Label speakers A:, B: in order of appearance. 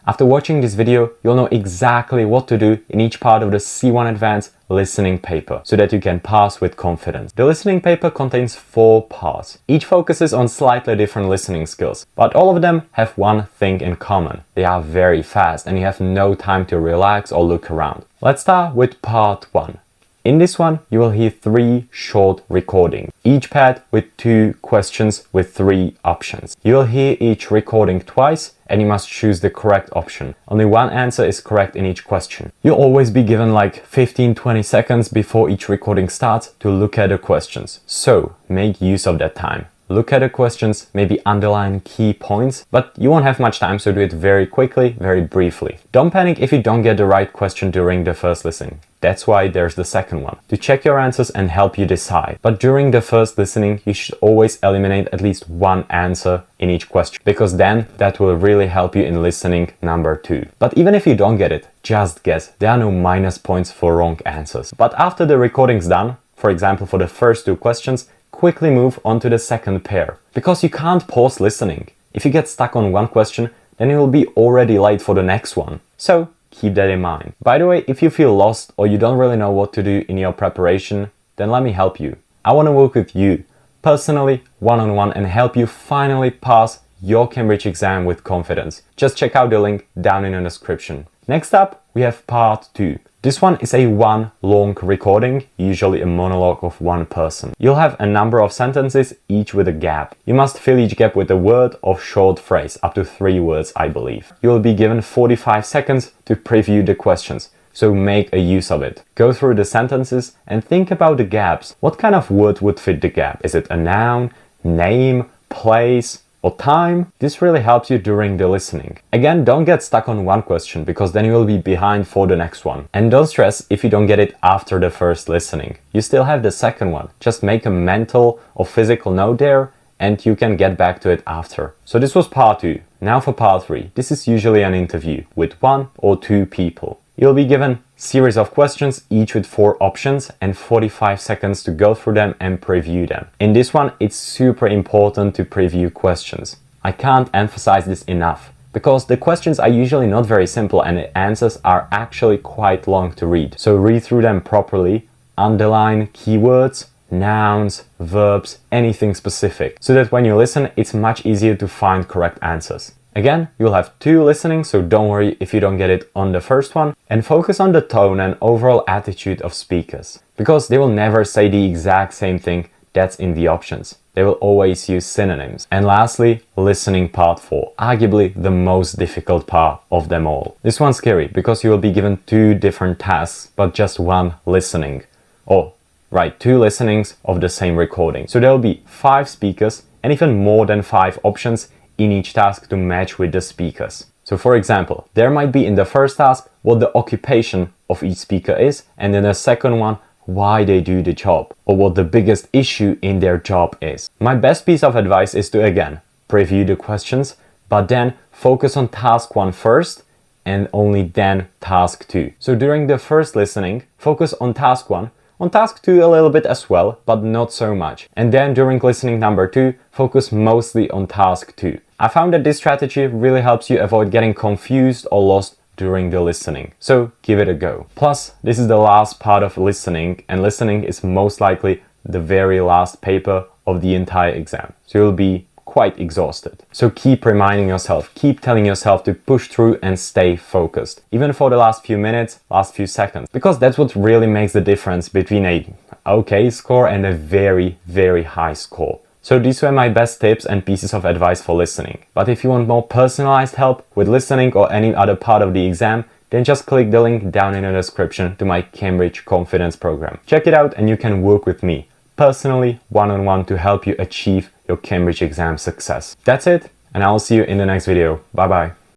A: After watching this video, you'll know exactly what to do in each part of the C1 Advanced listening paper so that you can pass with confidence. The listening paper contains 4 parts. Each focuses on slightly different listening skills, but all of them have one thing in common. They are very fast and you have no time to relax or look around. Let's start with part 1. In this one, you will hear 3 short recordings, each paired with 2 questions with 3 options. You will hear each recording twice and you must choose the correct option. Only one answer is correct in each question. You'll always be given like 15-20 seconds before each recording starts to look at the questions. So make use of that time. Look at the questions, maybe underline key points, but you won't have much time, so do it very quickly, very briefly. Don't panic if you don't get the right question during the first listening. That's why there's the second one, to check your answers and help you decide. But during the first listening, you should always eliminate at least one answer in each question, because then that will really help you in listening number 2. But even if you don't get it, just guess. There are no minus points for wrong answers. But after the recording's done, for example for the first 2 questions, quickly move on to the second pair, because you can't pause listening. If you get stuck on one question, then you will be already late for the next one. So keep that in mind. By the way, if you feel lost or you don't really know what to do in your preparation, then let me help you. I want to work with you personally, one-on-one, and help you finally pass your Cambridge exam with confidence. Just check out the link down in the description. Next up, we have part 2. This one is a one long recording, usually a monologue of one person. You'll have a number of sentences, each with a gap. You must fill each gap with a word or short phrase, up to 3 words, I believe. You'll be given 45 seconds to preview the questions, so make a use of it. Go through the sentences and think about the gaps. What kind of word would fit the gap? Is it a noun, name, place, or time? This really helps you during the listening. Again, don't get stuck on one question, because then you will be behind for the next one. And don't stress if you don't get it after the first listening. You still have the second one. Just make a mental or physical note there and you can get back to it after. So this was part 2. Now for part 3. This is usually an interview with 1 or 2 people. You'll be given series of questions, each with 4 options and 45 seconds to go through them and preview them. In this one, it's super important to preview questions. I can't emphasize this enough, because the questions are usually not very simple and the answers are actually quite long to read. So read through them properly, underline keywords, nouns, verbs, anything specific, so that when you listen, it's much easier to find correct answers. Again, you'll have 2 listenings, so don't worry if you don't get it on the first one, and focus on the tone and overall attitude of speakers, because they will never say the exact same thing that's in the options. They will always use synonyms. And lastly, listening part 4, arguably the most difficult part of them all. This one's scary because you will be given 2 different tasks, but just one listening. Oh, right, 2 listenings of the same recording. So there will be 5 speakers and even more than 5 options in each task to match with the speakers. So for example, there might be in the first task what the occupation of each speaker is, and in the second one why they do the job, or what the biggest issue in their job is. My best piece of advice is to again preview the questions, but then focus on task 1 first and only then task 2. So during the first listening, focus on task 1, on task 2 a little bit as well, but not so much. And then during listening number 2, focus mostly on task 2. I found that this strategy really helps you avoid getting confused or lost during the listening. So give it a go. Plus, this is the last part of listening, and listening is most likely the very last paper of the entire exam. So you'll be quite exhausted. So keep reminding yourself, keep telling yourself to push through and stay focused, even for the last few minutes, last few seconds, because that's what really makes the difference between a okay score and a very, very high score. So these were my best tips and pieces of advice for listening. But if you want more personalized help with listening or any other part of the exam, then just click the link down in the description to my Cambridge Confidence program. Check it out and you can work with me personally, one-on-one, to help you achieve your Cambridge exam success. That's it, and I'll see you in the next video. Bye bye.